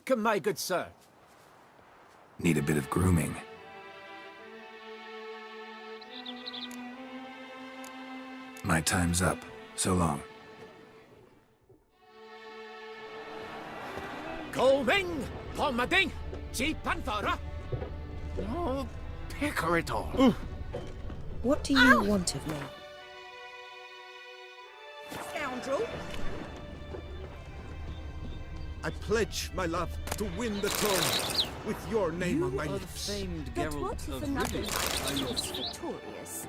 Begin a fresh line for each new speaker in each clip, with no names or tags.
Welcome, my good sir.
Need a bit of grooming. My time's up. So long.
Going, Pomading, Jeep and Fara. Oh, picker it all.
What do you want of me?
Scoundrel! I pledge my love to win the throne with your name on my lips.
But what if another knight proves victorious?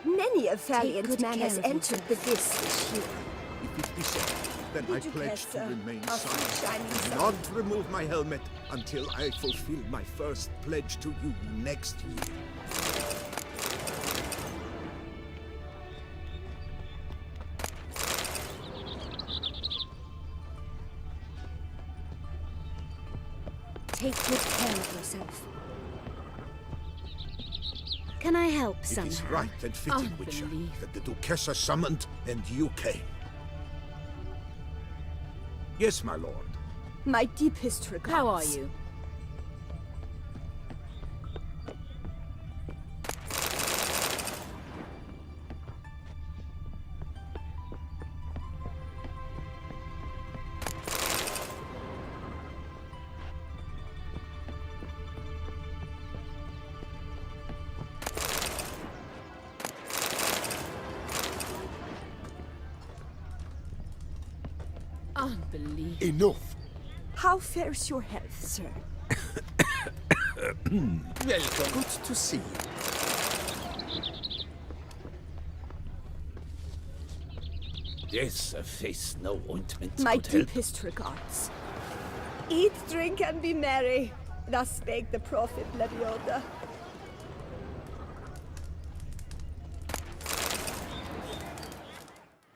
Many a valiant
good
man
care
has
of
entered the lists this year.
If it be so, then I
Would you
pledge
care,
to
sir?
remain
Our sweet
silent.
shining
Do not remove my helmet until I fulfill my first pledge to you next year.
Take good care of yourself. Can I help
It
somehow?
is right and fitting, Witcher, that the Duchessa summoned and you came. Yes, my lord.
My deepest regards.
How are you?
Unbelievable.
Enough!
How fares your health, sir?
Welcome. Good to see you.
Yes, a face no ointment
My
could help.
deepest regards. Eat, drink, and be merry. Thus spake the prophet Lebioda.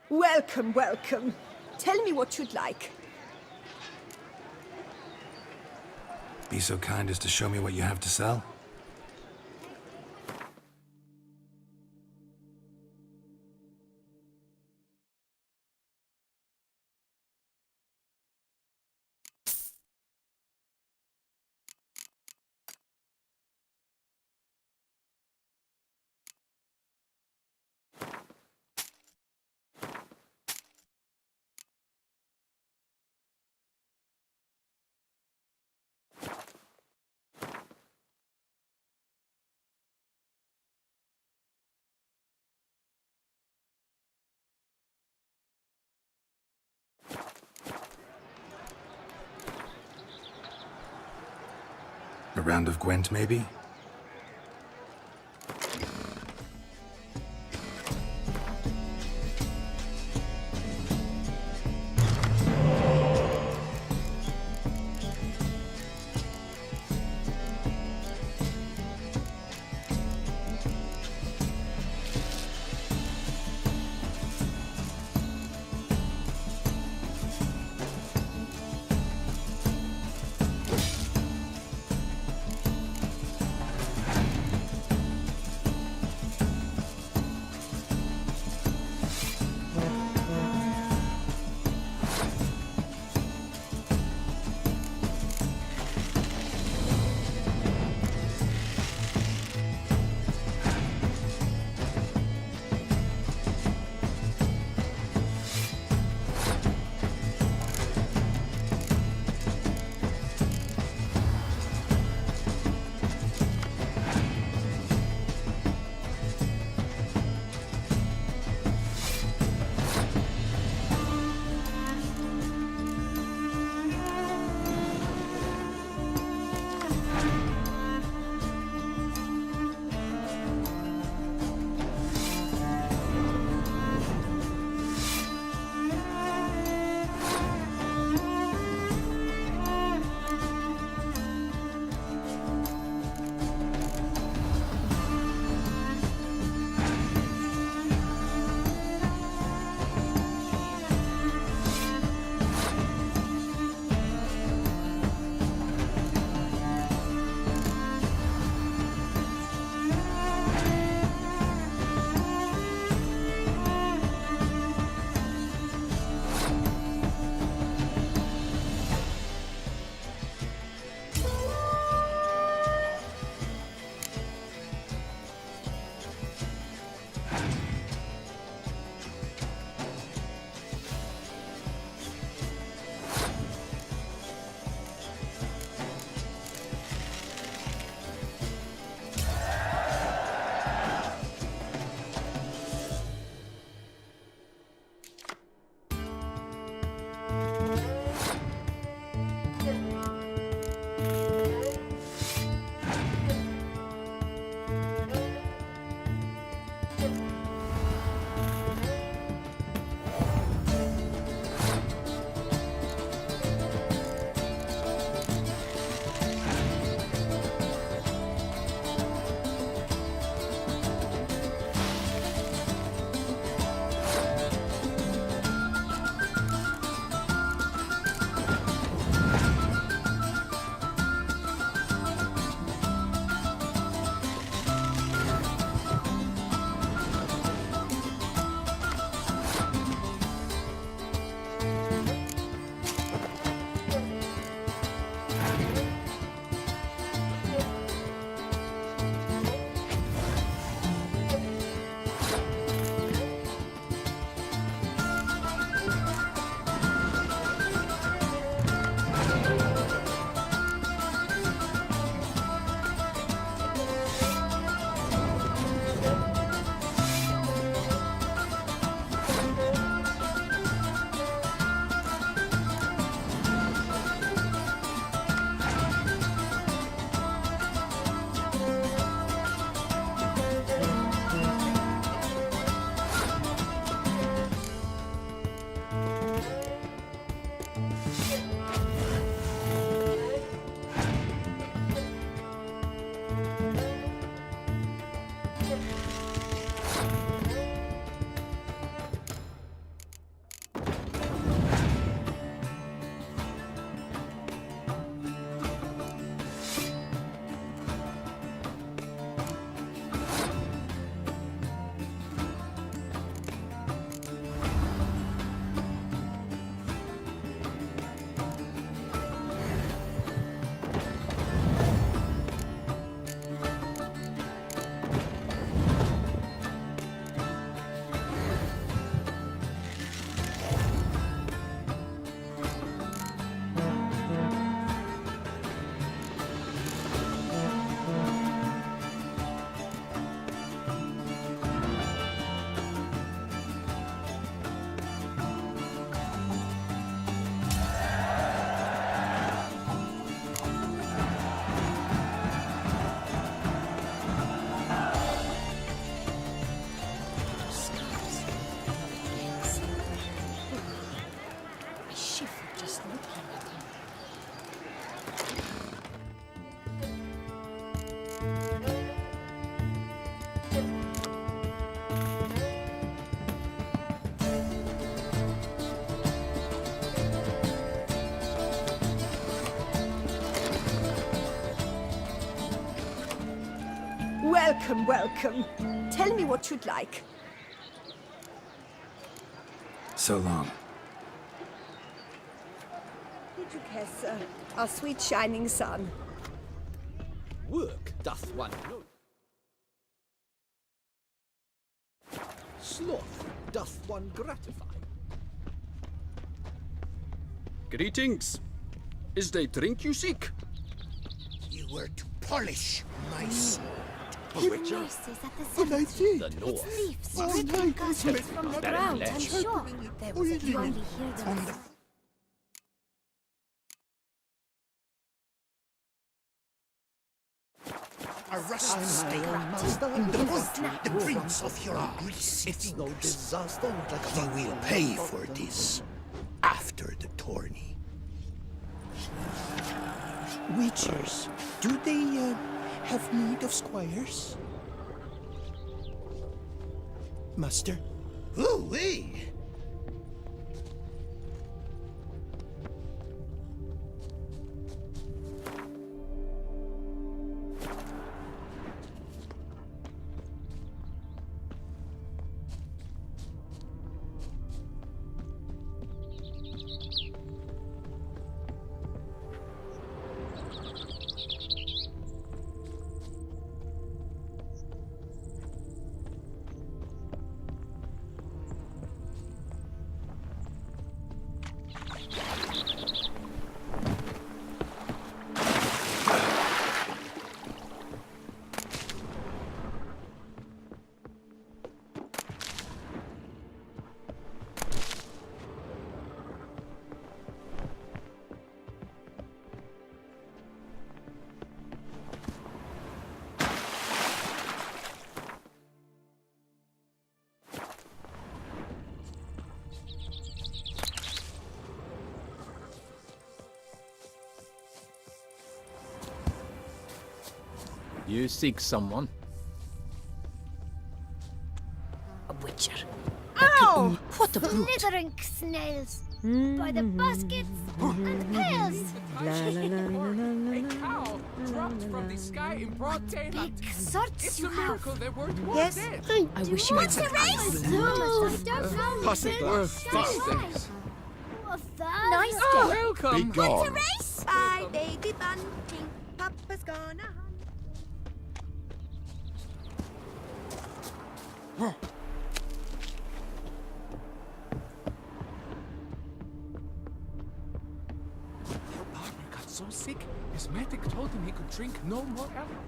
Welcome, welcome. Tell me what you'd like.
Be so kind as to show me what you have to sell? A round of Gwent, maybe?
Welcome, welcome. Tell me what you'd like.
So long.
Hidukesa, our sweet shining sun.
Work doth one know. Sloth doth one gratify.
Greetings. Is they drink you seek?
You were to polish my sword.
Nurses at the cemetery.
The north.
Thieves ripping gussets from the ground, I'm sure. There was a you only hear them.
A rusty stake. The prince of your Greece. It's no disaster. You will pay for this after the tourney.
Witchers, do they have need of squires? Master?
Ooh-wee! You seek someone?
A witcher.
Ow!
What a brute! Slithering snails by the baskets and pails.
A cow dropped from the sky in broad daylight.
Big sorts
It's
you
a
have.
miracle they weren't more
Yes.
dead.
I wish you
What's
had
the race?
I don't know.
Pass it, glass.
Fast.
Nice
Oh,
day.
welcome.
Be gone.
Race! Bye, Lady Bunting. Papa's gonna hunt.
Your partner got so sick, his medic told him he could drink no more alcohol.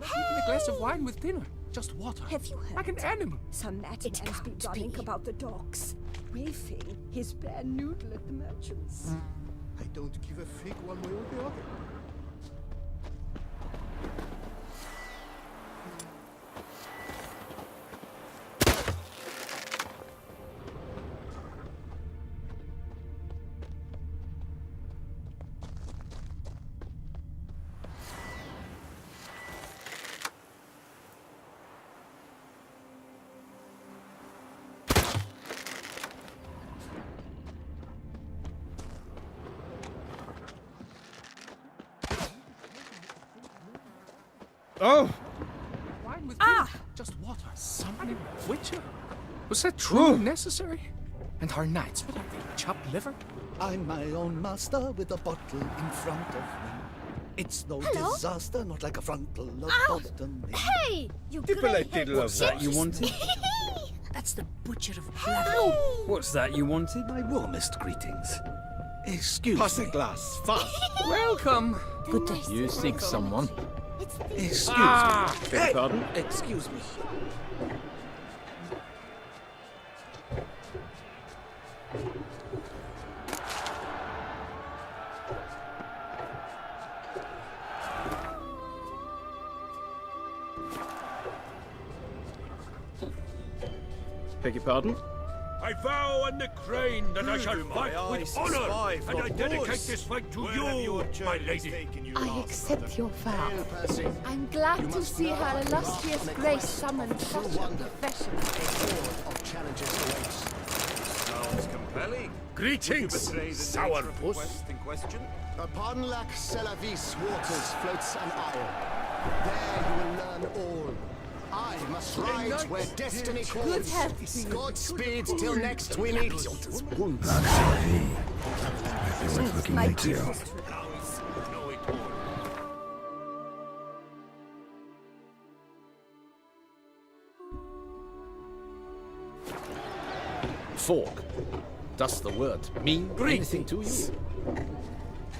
Not even a glass of wine with dinner. Just water.
Have you heard?
Like an animal.
Some madman's been
can't
running
be.
about the docks, waving his bare noodle at the merchants.
I don't give a fig one way or the other.
Oh!
Wine with dinner. Just water. Summoning a witcher. Was that truly necessary? And our knights, what are they? Chopped liver?
I'm my own master with a bottle in front of me. It's no disaster, not like a frontal lobotomy.
Hey, you
Dipolated love that you wanted?
That's the butcher of Blavin.
What's that you wanted?
My warmest greetings. Excuse
Pass
me.
a glass, fast.
Welcome.
Good day.
You seek someone?
Excuse me.
Beg pardon?
Excuse me.
Beg your pardon?
I vow on the crane that I shall fight with honor, and I dedicate this fight to you, my lady.
I accept your vow. I'm glad to see her illustrious grace summon such a professional.
Sounds compelling. Greetings, sourpuss.
Upon Lac Selavis waters floats an isle. There you will learn all. I must ride where destiny calls.
Good health.
Godspeed till next we meet.
Roxy, it's worth looking into.
Fork. Does the word mean anything to you?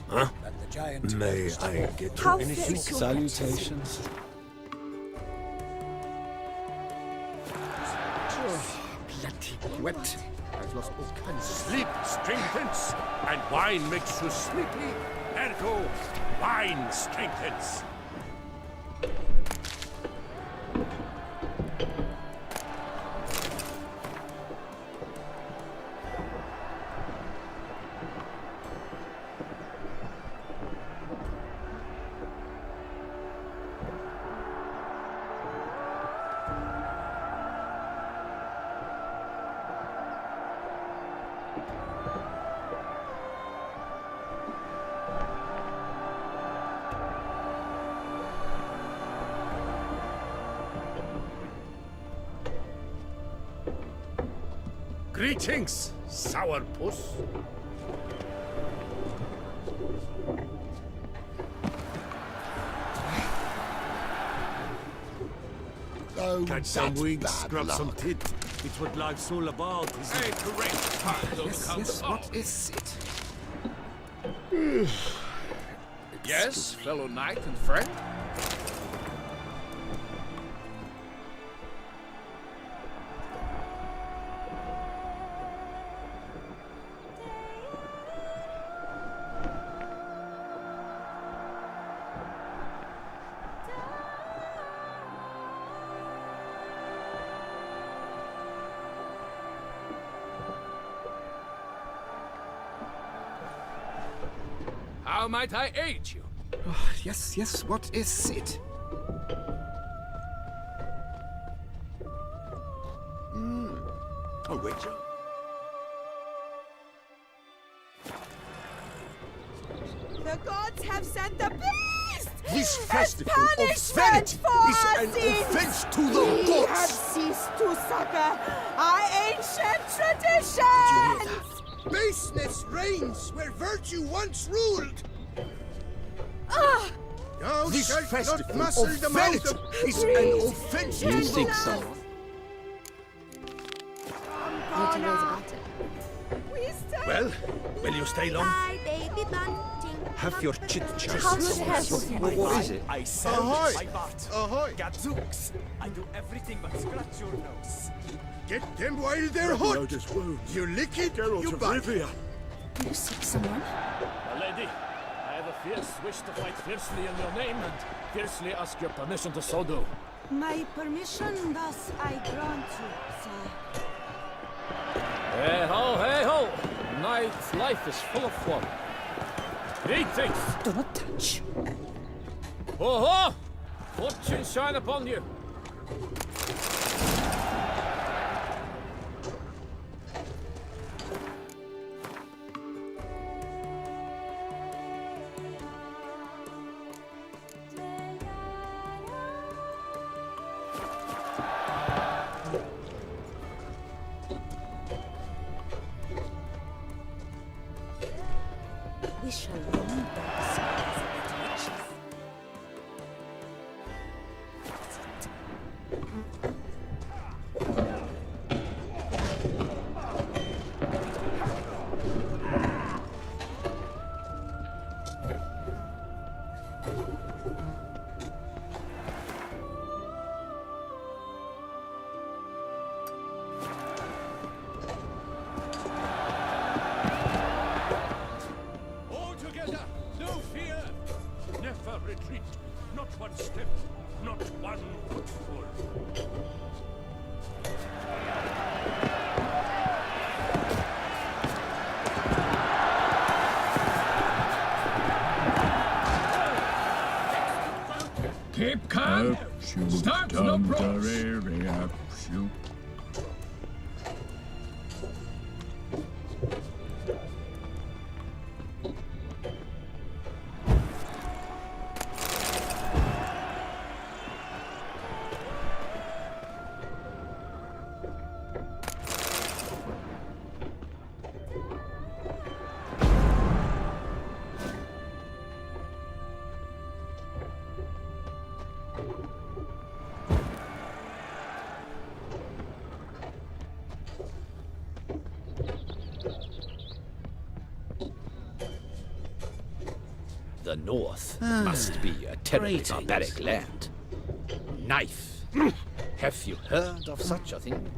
Huh? May I get you anything?
Salutations.
Bloody wet. I've lost all kinds. Sleep strengthens, and wine makes you sleepy. Ergo, wine strengthens. Greetings, sourpuss.
Catch some wings, scrub some tit. It's what life's all about, isn't it?
Correct.
Yes, what is it?
Yes, fellow knight and friend?
How might I aid you?
Oh, yes, what is it?
Oh, wait.
The gods have sent the beast!
This
as
festival of
punishment
vanity
for
is
our
an
sins!
offense to the
We have
gods!
ceased to succor our ancient traditions!
Baseness reigns where virtue once ruled! Thou
This
shalt
festival
not muscle
of
the
vanity
mouth
is
an
an
offense
You
to
think
the
so?
What do you know about it?
Well, will you stay long?
Hi, baby bunting.
Have your chit-chat.
How good health.
What is it?
I sell
Ahoy!
my bart.
Ahoy!
Gadzooks. I do everything but scratch your nose.
Get them while they're hot! You lick it, you bite.
Do you seek someone?
My lady, I have a fierce wish to fight fiercely in your name and fiercely ask your permission to so do.
My permission, thus I grant you, sir.
Hey ho! Night life is full of fun. Greetings!
Do not touch.
Ho ho! Fortune shine upon you!
We shall roam the skies and riches.
All together, no fear. Never retreat. Not one step, not one footfall.
Keep calm. Start no approach.
The North must be a terribly
greetings.
barbaric land. Knife. Have you heard of such a thing?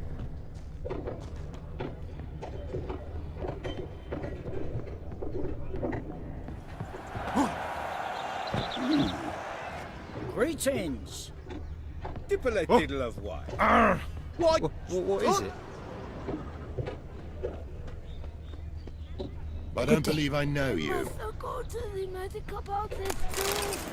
Greetings.
Dip a little of wine.
What is it?
I don't believe I know you.
Must go to the medic about this too.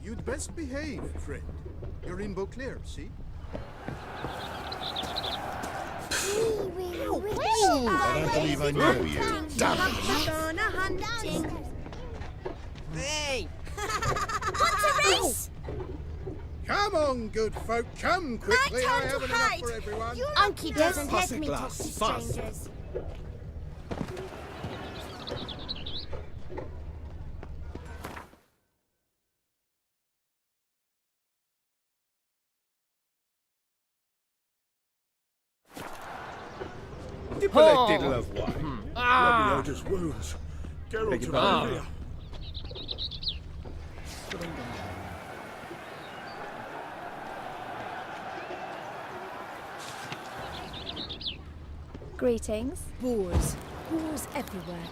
You'd best behave, friend. You're in Beauclair, see?
I don't believe I know you.
Gonna hunting.
Hey! What's a race?
Come on, good folk, come quickly. I
time to
haven't enough
hide.
for everyone.
Unky doesn't
Pass
let
a
me talk
glass,
to
fast.
strangers.
Dip a little of wine.
Leviota's wounds. Geralt of Rivia.
Greetings.
Boars. Boars everywhere.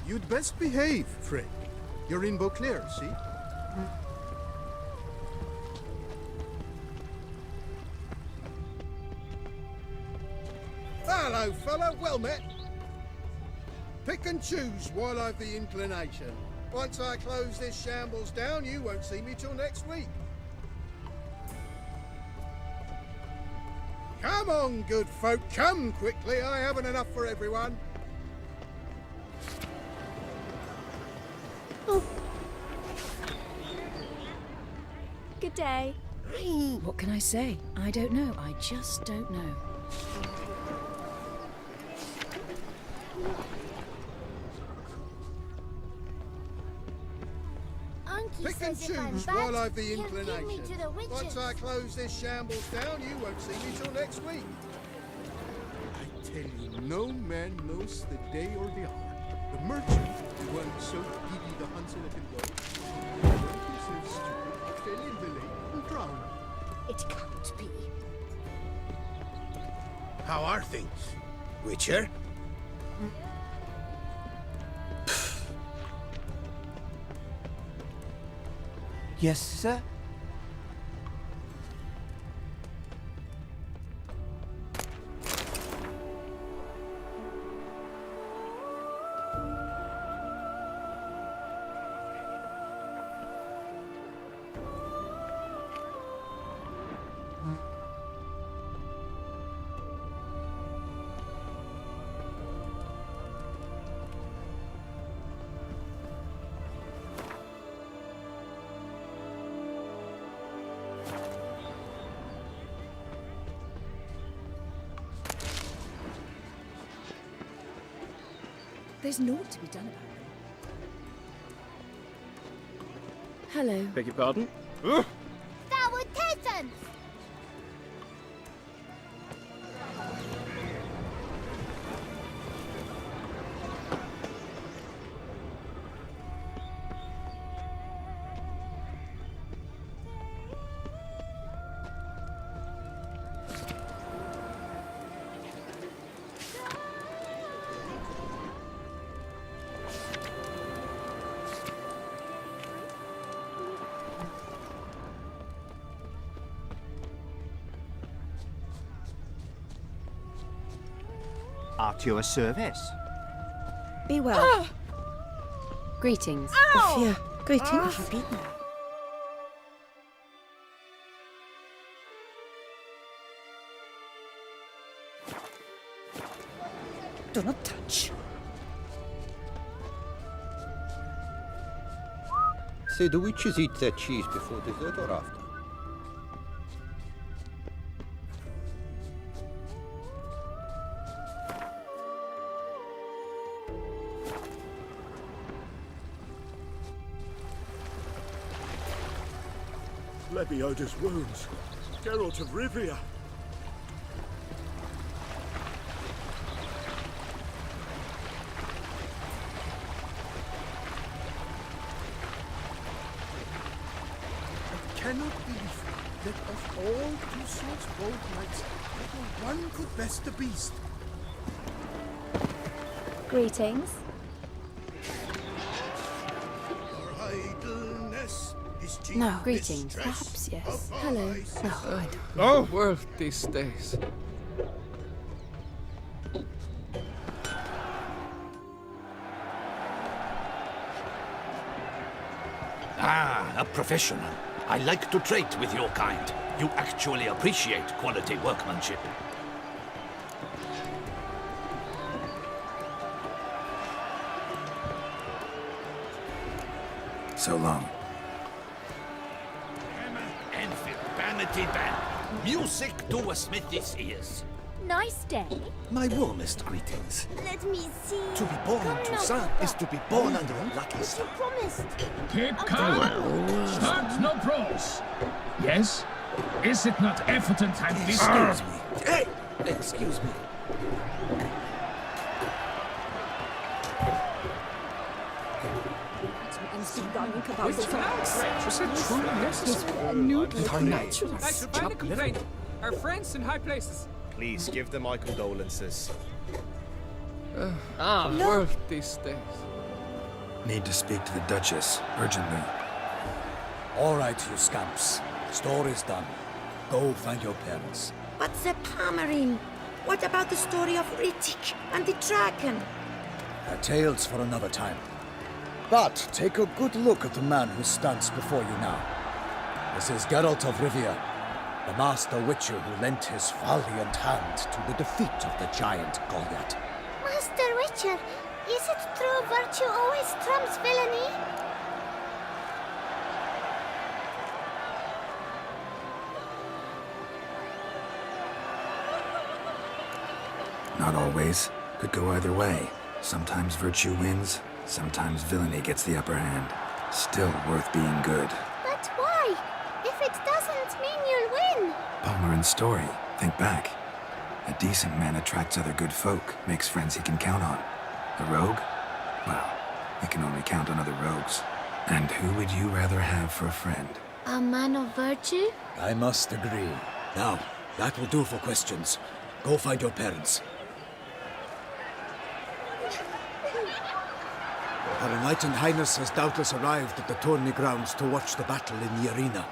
You'd best behave, Fred. You're in Beauclair, see? Hello, fella. Well met. Pick and choose while I've the inclination. Once I close this shambles down, you won't see me till next week. Come on, good folk. Come quickly. I haven't enough for everyone.
Good day.
What can I say? I don't know. I just don't know.
Unky
Pick and
says if I'm
choose
bad,
while I've the
he'll give me
inclination.
to the witches.
Once I close this shambles down, you won't see me till next week. I tell you, no man knows the day or the hour. The merchant, the one so giddy the Hansel can go, so stupid, fell in the lake and drowned.
It can't be.
How are things, Witcher?
Yes, sir?
There's naught to be done about them. Hello.
Beg your pardon?
That was Tessence!
At your service.
Be well.
Greetings.
Ophia, greetings.
Beaten.
Do not touch.
Say, do witches eat their cheese before dessert or after?
Lebioda's wounds. Geralt of Rivia.
I cannot believe that of all two swords bold knights, neither one could best the beast.
Greetings.
Your idleness is chief
No. Greetings.
mistress
Perhaps, yes.
of all
Hello.
I see.
No, I don't.
Oh, world these days.
Ah, a professional. I like to trade with your kind. You actually appreciate quality workmanship.
So long.
Hammer, anvil, vanity band. Music to a smithy's ears.
nice day?
My warmest greetings.
Let me see.
To be born
Come
in
now,
Toussaint
Papa.
is to be born under a lucky
You
star.
promised.
Keep calm. Start no prose. Yes? Is it not evident I'm
Excuse me. Hey! Excuse me.
Is
it truly necessary? I should find a complaint. Our friends in high places.
Please give them my condolences.
Worth these days.
Need to speak to the Duchess, urgently.
All right, you scamps. Story's done. Go find your parents.
But the Palmerine, what about the story of Rittik and the dragon?
Our tales for another time. But take a good look at the man who stands before you now. This is Geralt of Rivia, the master witcher who lent his valiant hand to the defeat of the giant Goliath.
Master Witcher, is it true virtue always trumps villainy?
Not always. Could go either way. Sometimes virtue wins, sometimes villainy gets the upper hand. Still worth being good.
But why? If it doesn't mean you'll win.
Palmerin's story. Think back. A decent man attracts other good folk, makes friends he can count on. A rogue? Well, he can only count on other rogues. And who would you rather have for a friend?
A man of virtue?
I must agree. Now, that will do for questions. Go find your parents. Her Enlightened Highness has doubtless arrived at the tourney grounds to watch the battle in the arena.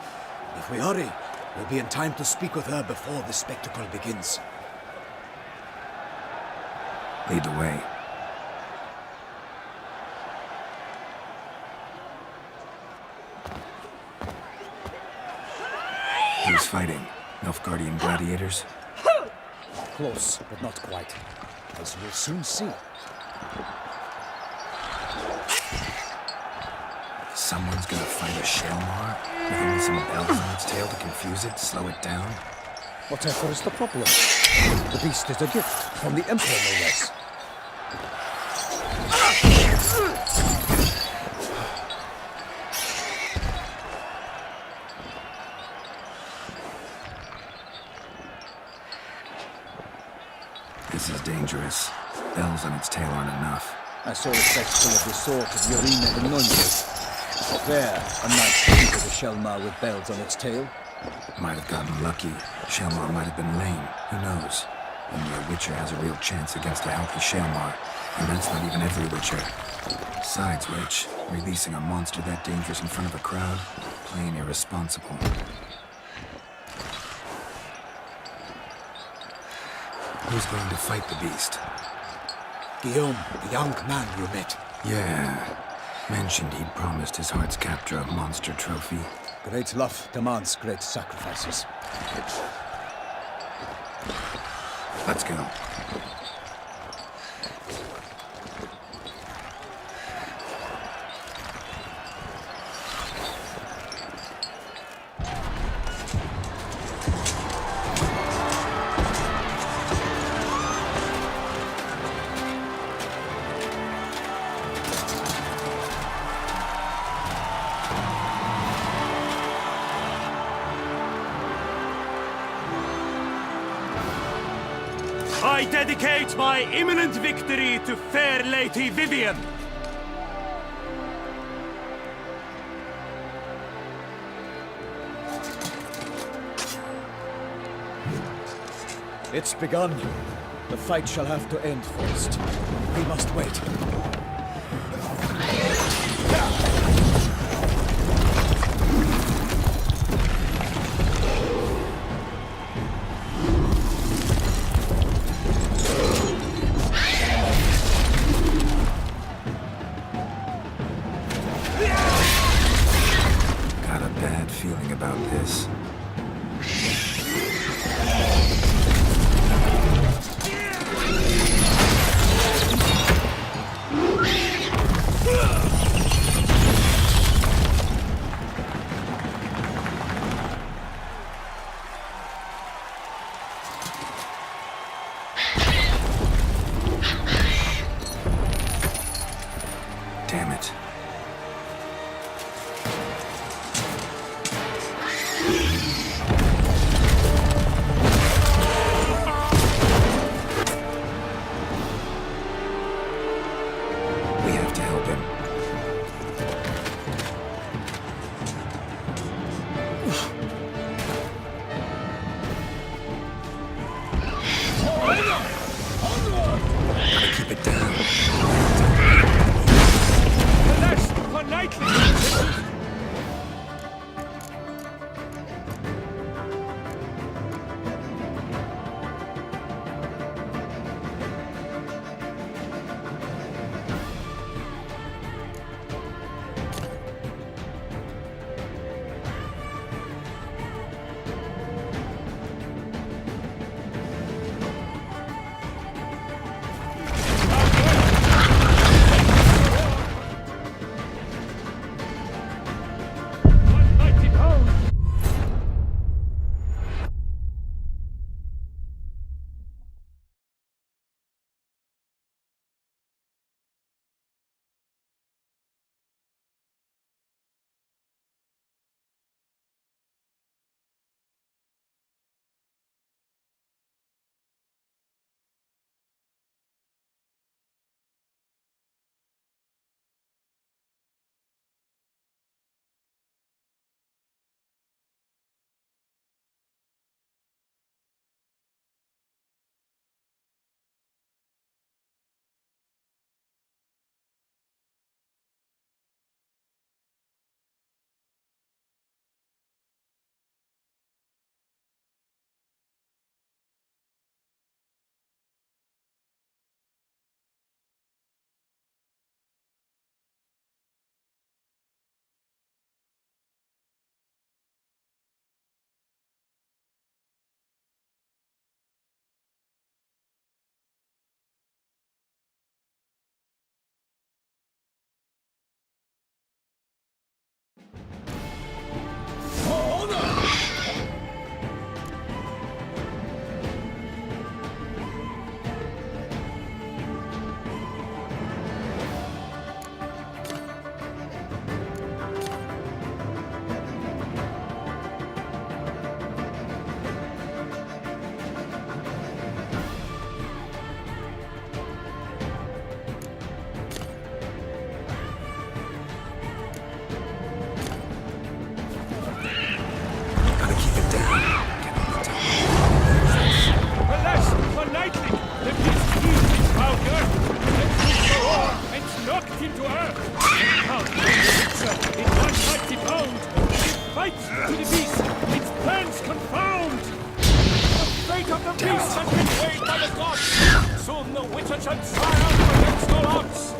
If we hurry, we'll be in time to speak with her before the spectacle begins.
Lead the way. Who's fighting? Nilfgaardian gladiators?
Close, but not quite. As you'll soon see.
Someone's gonna fight a Shelmar with only some bells on its tail to confuse it, slow it down?
Whatever is the problem? The beast is a gift from the Emperor, no less.
This is dangerous. Bells on its tail aren't enough.
I saw a spectacle of the sort at the arena in Nunez. There, a knight beat a Shelmar with bells on its tail.
Might have gotten lucky. Shelmar might have been lame. Who knows? Only a Witcher has a real chance against a healthy Shelmar. And that's not even every Witcher. Besides which, releasing a monster that dangerous in front of a crowd, plain irresponsible. Who's going to fight the beast?
Guillaume, the young man you met.
Yeah. Mentioned he'd promised his heart's captor a monster trophy.
Great love demands great sacrifices.
Let's go.
I dedicate my imminent victory to fair Lady Vivian.
It's begun. The fight shall have to end first. We must wait.
Got a bad feeling about this.
has been weighed by the gods. Soon the Witcher shall triumph against all odds.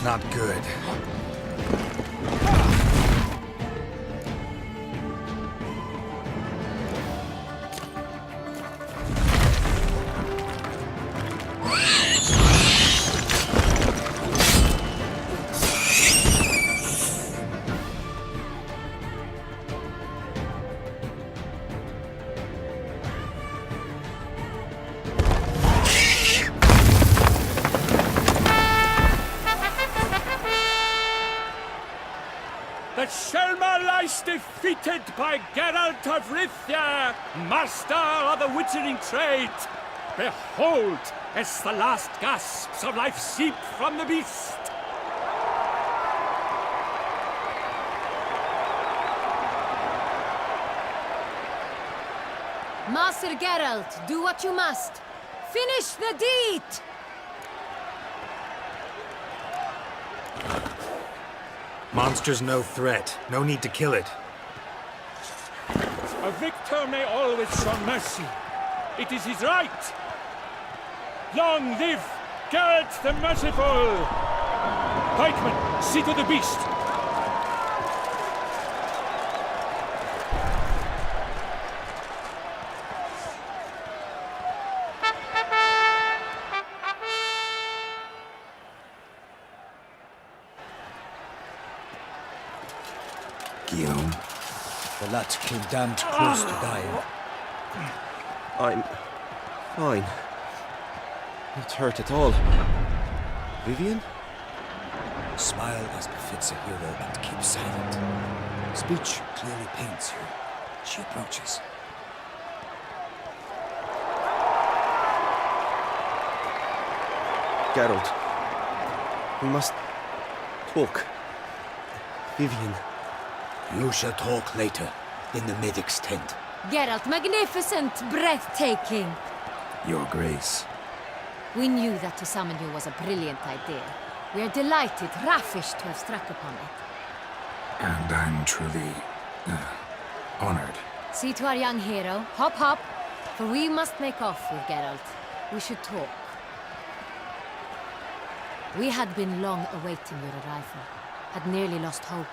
Not good.
The Shelma lies defeated by Geralt of Rivia, master of the witchering trade. Behold, as the last gasps of life seep from the beast.
Master Geralt, do what you must. Finish the deed!
Monster's no threat. No need to kill it.
A victor may always show mercy. It is his right. Long live Geralt the Merciful! Pikeman, see to the beast.
Guillaume.
The lad came damned close to dying.
I'm fine. Not hurt at all. Vivian?
Smile as befits a hero and keep silent. Speech clearly paints you. She approaches.
Geralt, we must talk. Vivian.
You shall talk later, in the medic's tent.
Geralt, magnificent, breathtaking.
Your Grace.
We knew that to summon you was a brilliant idea. We are delighted, ravished to have struck upon it.
And I'm truly honored.
See to our young hero. Hop, hop. For we must make off with Geralt. We should talk. We had been long awaiting your arrival. Had nearly lost hope.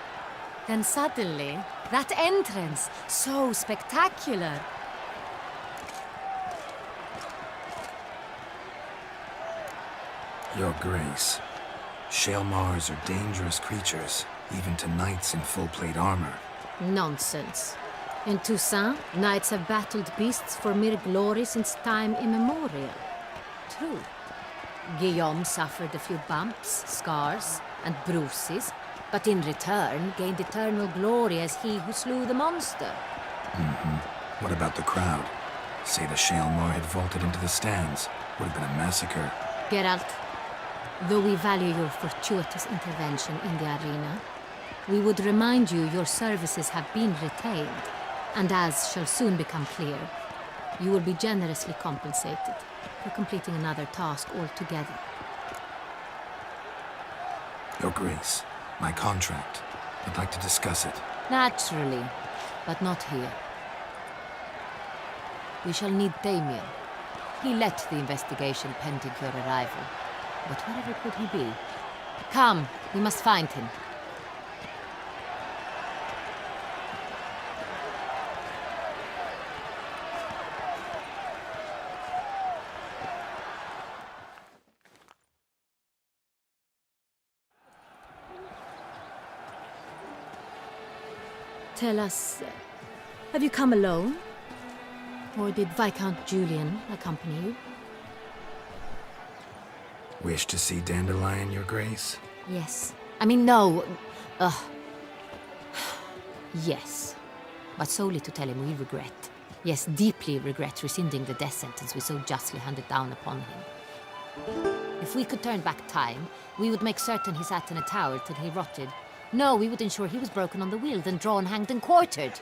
Then suddenly, that entrance, so spectacular.
Your Grace. Shaelmars are dangerous creatures, even to knights in full plate armor.
Nonsense. In Toussaint, knights have battled beasts for mere glory since time immemorial. True. Guillaume suffered a few bumps, scars, and bruises, but in return gained eternal glory as he who slew the monster.
What about the crowd? Say the Shaelmar had vaulted into the stands. Would have been a massacre.
Geralt, though we value your fortuitous intervention in the arena, we would remind you your services have been retained, and as shall soon become clear, you will be generously compensated for completing another task altogether.
Your Grace, my contract. I'd like to discuss it.
Naturally, but not here. We shall need Damien. He led the investigation pending your arrival. But wherever could he be? Come, we must find him. Tell us, have you come alone? Or did Viscount Julian accompany you?
Wish to see Dandelion, Your Grace?
Yes. I mean, no. Yes. But solely to tell him we regret. Yes, deeply regret rescinding the death sentence we so justly handed down upon him. If we could turn back time, we would make certain he sat in a tower till he rotted. No, we would ensure he was broken on the wheel, then drawn, hanged, and quartered.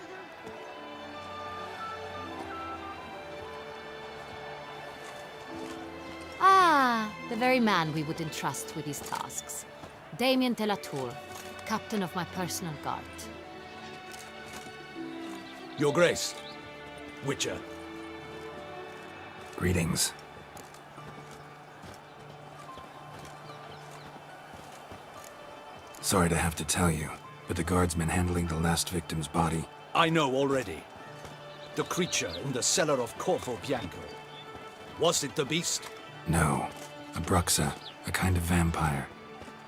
Ah, the very man we would entrust with these tasks. Damien de la Tour, captain of my personal guard.
Your Grace. Witcher.
Greetings. Sorry to have to tell you, but the guardsmen handling the last victim's body...
I know already. The creature in the cellar of Corvo Bianco. Was it the beast?
No. A Bruxa, a kind of vampire.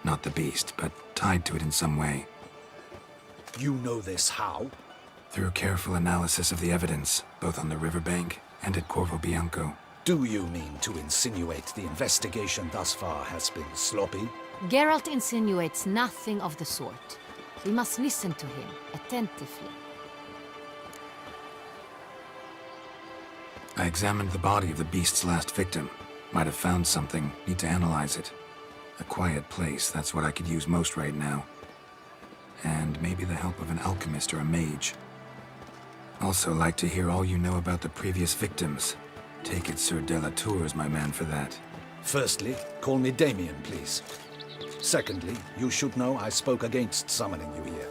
Not the beast, but tied to it in some way.
You know this how?
Through careful analysis of the evidence, both on the riverbank and at Corvo Bianco.
Do you mean to insinuate the investigation thus far has been sloppy?
Geralt insinuates nothing of the sort. We must listen to him attentively.
I examined the body of the beast's last victim. Might have found something, need to analyze it. A quiet place, that's what I could use most right now. And maybe the help of an alchemist or a mage. Also like to hear all you know about the previous victims. Take it Sir de la Tour is my man for that.
Firstly, call me Damien, please. Secondly, you should know I spoke against summoning you here.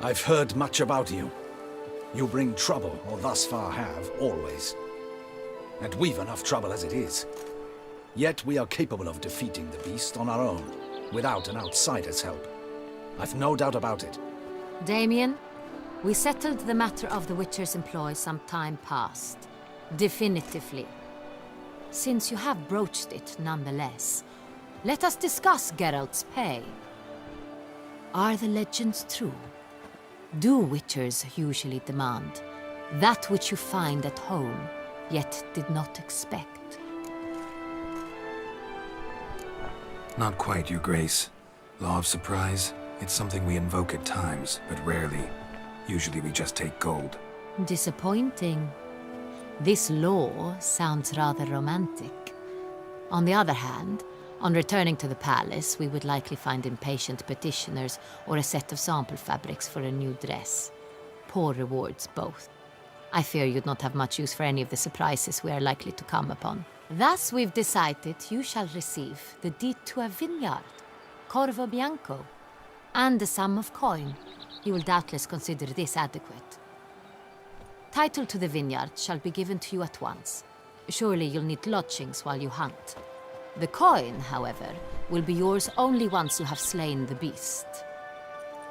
I've heard much about you. You bring trouble, or thus far have, always. And we've enough trouble as it is. Yet we are capable of defeating the beast on our own, without an outsider's help. I've no doubt about it.
Damien, we settled the matter of the Witcher's employ some time past. Definitively. Since you have broached it nonetheless, let us discuss Geralt's pay. Are the legends true? Do Witchers usually demand that which you find at home, yet did not expect?
Not quite, Your Grace. Law of surprise, it's something we invoke at times, but rarely. Usually we just take gold.
Disappointing. This law sounds rather romantic. On the other hand, On returning to the palace, we would likely find impatient petitioners or a set of sample fabrics for a new dress. Poor rewards, both. I fear you'd not have much use for any of the surprises we are likely to come upon. Thus, we've decided you shall receive the deed to a vineyard, Corvo Bianco, and a sum of coin. You will doubtless consider this adequate. Title to the vineyard shall be given to you at once. Surely you'll need lodgings while you hunt. The coin, however, will be yours only once you have slain the beast.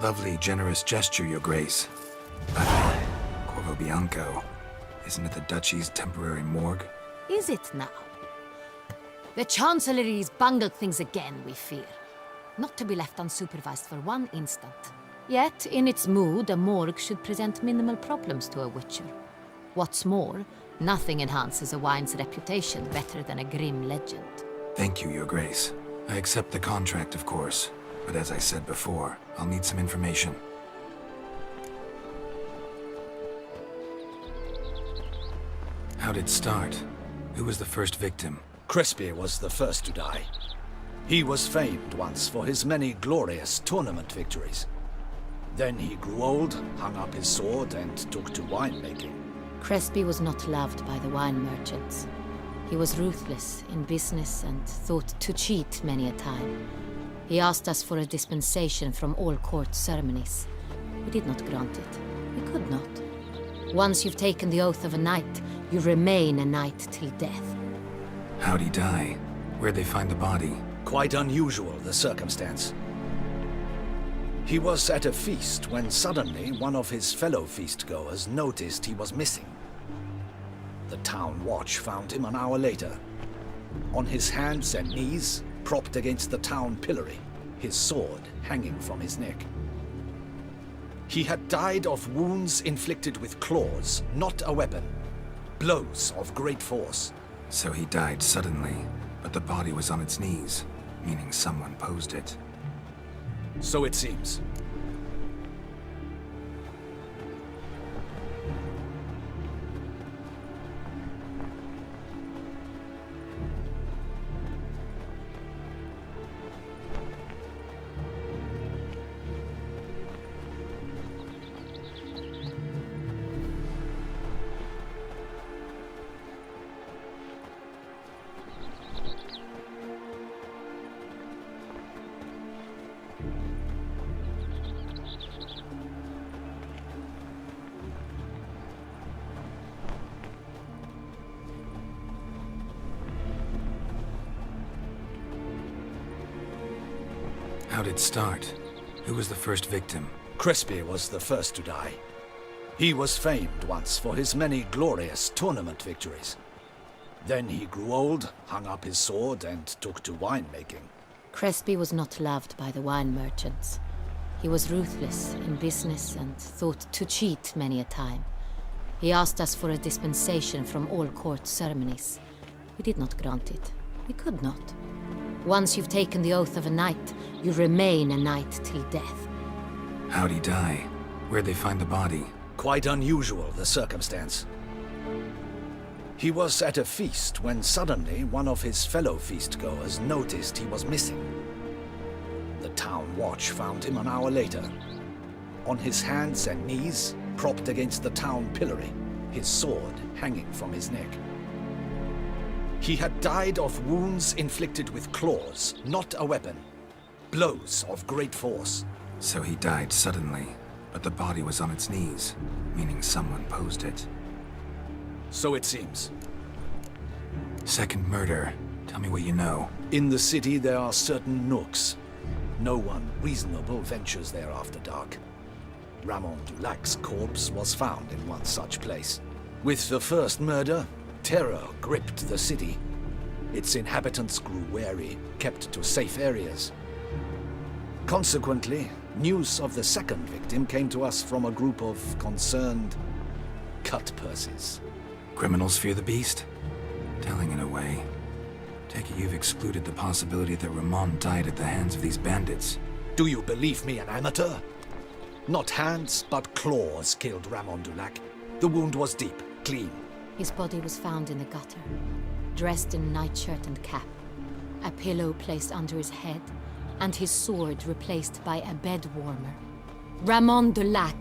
Lovely, generous gesture, Your Grace. But Corvo Bianco, isn't it the Duchy's temporary morgue?
Is it now? The Chancellery's bungled things again, we fear. Not to be left unsupervised for one instant. Yet, in its mood, a morgue should present minimal problems to a witcher. What's more, nothing enhances a wine's reputation better than a grim legend.
Thank you, Your Grace. I accept the contract, of course. But as I said before, I'll need some information. How'd it start? Who was the first victim?
Crespi was the first to die. He was famed once for his many glorious tournament victories. Then he grew old, hung up his sword, and took to winemaking.
Crespi was not loved by the wine merchants. He was ruthless in business and thought to cheat many a time. He asked us for a dispensation from all court ceremonies. We did not grant it. We could not. Once you've taken the oath of a knight, you remain a knight till death.
How'd he die? Where'd they find the body?
Quite unusual, the circumstance. He was at a feast when suddenly one of his fellow feastgoers noticed he was missing. The town watch found him an hour later, on his hands and knees, propped against the town pillory, his sword hanging from his neck. He had died of wounds inflicted with claws, not a weapon. Blows of great force.
So he died suddenly, but the body was on its knees, meaning someone posed it.
So it seems.
How'd it start? Who was the first victim?
Crespi was the first to die. He was famed once for his many glorious tournament victories. Then he grew old, hung up his sword, and took to winemaking.
Crespi was not loved by the wine merchants. He was ruthless in business and thought to cheat many a time. He asked us for a dispensation from all court ceremonies. We did not grant it. We could not. Once you've taken the oath of a knight, you remain a knight till death.
How'd he die? Where'd they find the body?
Quite unusual, the circumstance. He was at a feast when suddenly one of his fellow feastgoers noticed he was missing. The town watch found him an hour later, on his hands and knees, propped against the town pillory, his sword hanging from his neck. He had died of wounds inflicted with claws, not a weapon. Blows of great force.
So he died suddenly, but the body was on its knees, meaning someone posed it.
So it seems.
Second murder. Tell me what you know.
In the city there are certain nooks. No one reasonable ventures there after dark. Ramon Dulac's corpse was found in one such place. With the first murder, terror gripped the city. Its inhabitants grew wary, kept to safe areas. Consequently, news of the second victim came to us from a group of concerned cut-purses.
Criminals fear the beast? Telling in a way. Take it you've excluded the possibility that Ramon died at the hands of these bandits.
Do you believe me an amateur? Not hands, but claws killed Ramon Dulac. The wound was deep, clean.
His body was found in the gutter, dressed in nightshirt and cap. a pillow placed under his head, and his sword replaced by a bed warmer. Ramon de Lac,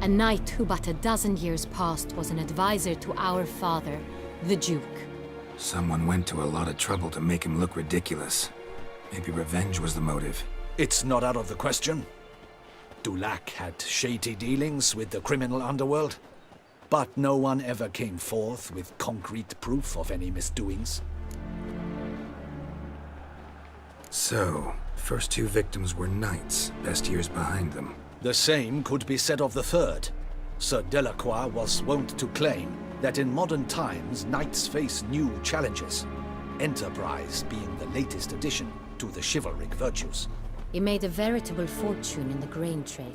a knight who but a dozen years past was an advisor to our father, the Duke.
Someone went to a lot of trouble to make him look ridiculous. Maybe revenge was the motive.
It's not out of the question. Dulac had shady dealings with the criminal underworld, but no one ever came forth with concrete proof of any misdoings.
So, first two victims were knights, best years behind them.
The same could be said of the third. Sir Delacroix was wont to claim that in modern times knights face new challenges, enterprise being the latest addition to the chivalric virtues.
He made a veritable fortune in the grain trade.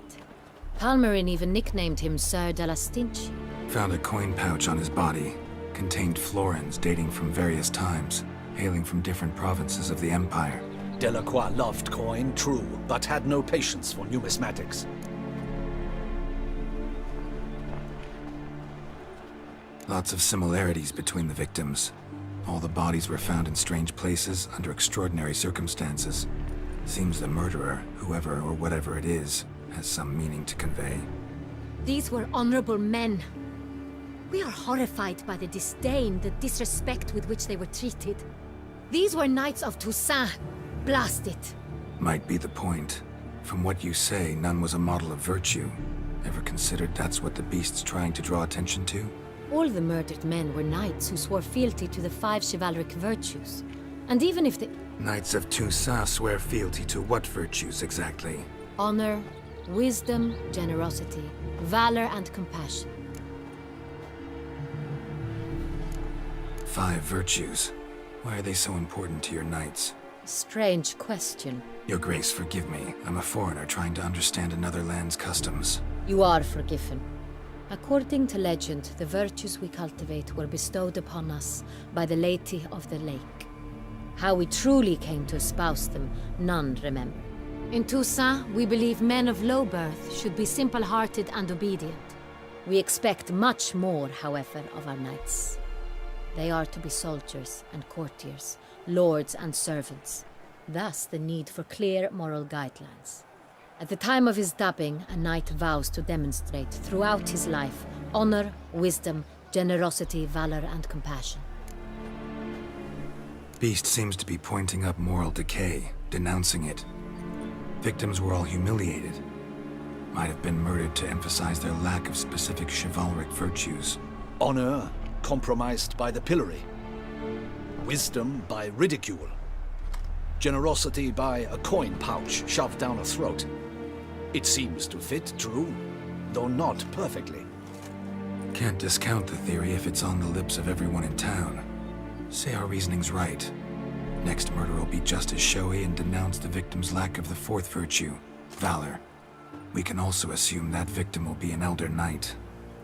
Palmerin even nicknamed him Sir de la Stinchi.
Found a coin pouch on his body. Contained florins dating from various times, hailing from different provinces of the Empire.
Delacroix loved coin, true, but had no patience for numismatics.
Lots of similarities between the victims. All the bodies were found in strange places under extraordinary circumstances. Seems the murderer, whoever or whatever it is, has some meaning to convey.
These were honorable men. We are horrified by the disdain, the disrespect with which they were treated. These were knights of Toussaint. Blast it.
Might be the point. From what you say, none was a model of virtue. Ever considered that's what the beast's trying to draw attention to?
All the murdered men were knights who swore fealty to the 5 chivalric virtues. And even if the...
Knights of Toussaint swear fealty to what virtues exactly?
Honor, wisdom, generosity, valor, and compassion.
5 virtues. Why are they so important to your knights?
Strange question.
Your Grace, forgive me. I'm a foreigner trying to understand another land's customs.
You are forgiven. According to legend, the virtues we cultivate were bestowed upon us by the Lady of the Lake. How we truly came to espouse them, none remember. In Toussaint, we believe men of low birth should be simple-hearted and obedient. We expect much more, however, of our knights. They are to be soldiers and courtiers, lords and servants. Thus the need for clear moral guidelines. At the time of his dubbing, a knight vows to demonstrate throughout his life honor, wisdom, generosity, valor, and compassion.
Beast seems to be pointing up moral decay, denouncing it. Victims were all humiliated. Might have been murdered to emphasize their lack of specific chivalric virtues.
Honor compromised by the pillory. Wisdom by ridicule. Generosity by a coin pouch shoved down a throat. It seems to fit, true, though not perfectly.
Can't discount the theory if it's on the lips of everyone in town. Say our reasoning's right. Next murder will be just as showy and denounce the victim's lack of the 4th virtue, valor. We can also assume that victim will be an elder knight.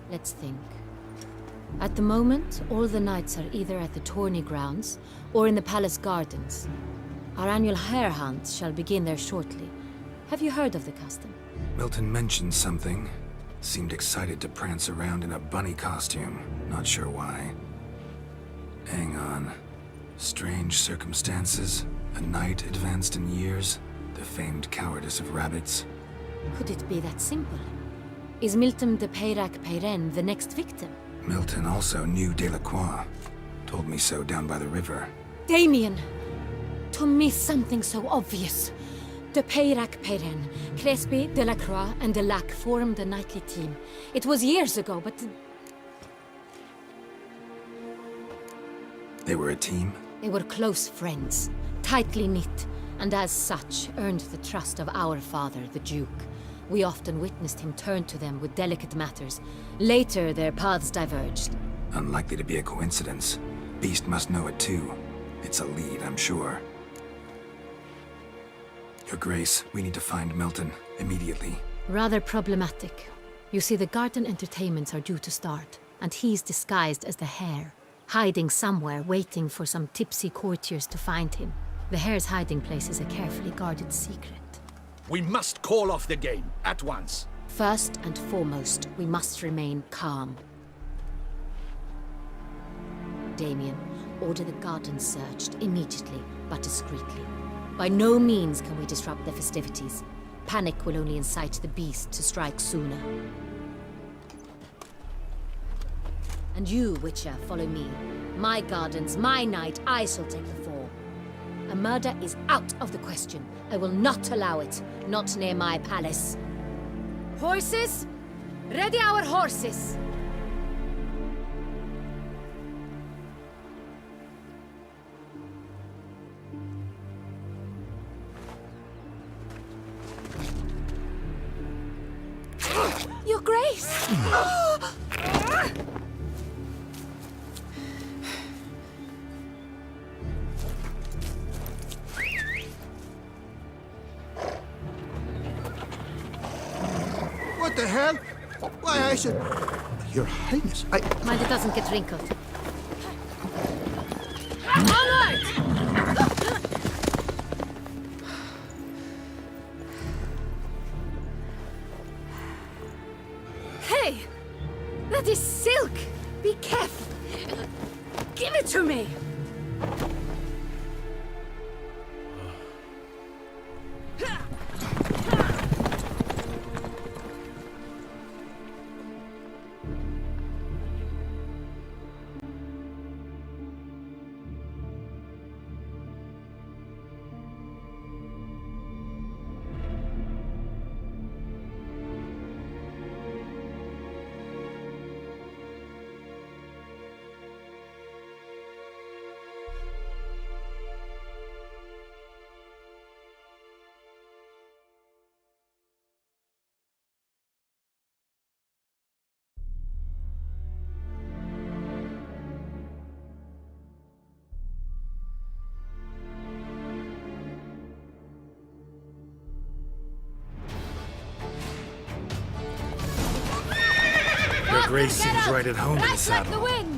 Let's think. At the moment, all the knights are either at the tourney grounds or in the palace gardens. Our annual hare hunt shall begin there shortly. Have you heard of the custom?
Milton mentioned something. Seemed excited to prance around in a bunny costume. Not sure why. Hang on. Strange circumstances. A knight advanced in years. The famed cowardice of rabbits.
Could it be that simple? Is Milton de Peyrac-Peyren the next victim?
Milton also knew Delacroix. Told me so down by the river.
Damien! To miss something so obvious. De Peyrac-Peyren, Crespi, Delacroix, and Delac formed a knightly team. It was years ago, but...
They were a team?
They were close friends, tightly knit, and as such earned the trust of our father, the Duke. We often witnessed him turn to them with delicate matters. Later, their paths diverged.
Unlikely to be a coincidence. Beast must know it too. It's a lead, I'm sure. Your Grace, we need to find Milton, immediately.
Rather problematic. You see, the garden entertainments are due to start, and he's disguised as the hare, hiding somewhere, waiting for some tipsy courtiers to find him. The hare's hiding place is a carefully guarded secret.
We must call off the game, at once.
First and foremost, we must remain calm. Damien, order the garden searched immediately. but discreetly. By no means can we disrupt the festivities. Panic will only incite the beast to strike sooner. And you, Witcher, follow me. My gardens, my night, I shall take the fall. A murder is out of the question. I will not allow it. Not near my palace. Horses? Ready our horses! Your Grace!
What the hell? Why, I should... Your Highness, I...
Mind it doesn't get wrinkled. Onward! Hey! That is silk! Be careful! Give it to me!
Your Grace seems right at home in the saddle.
Like the wind!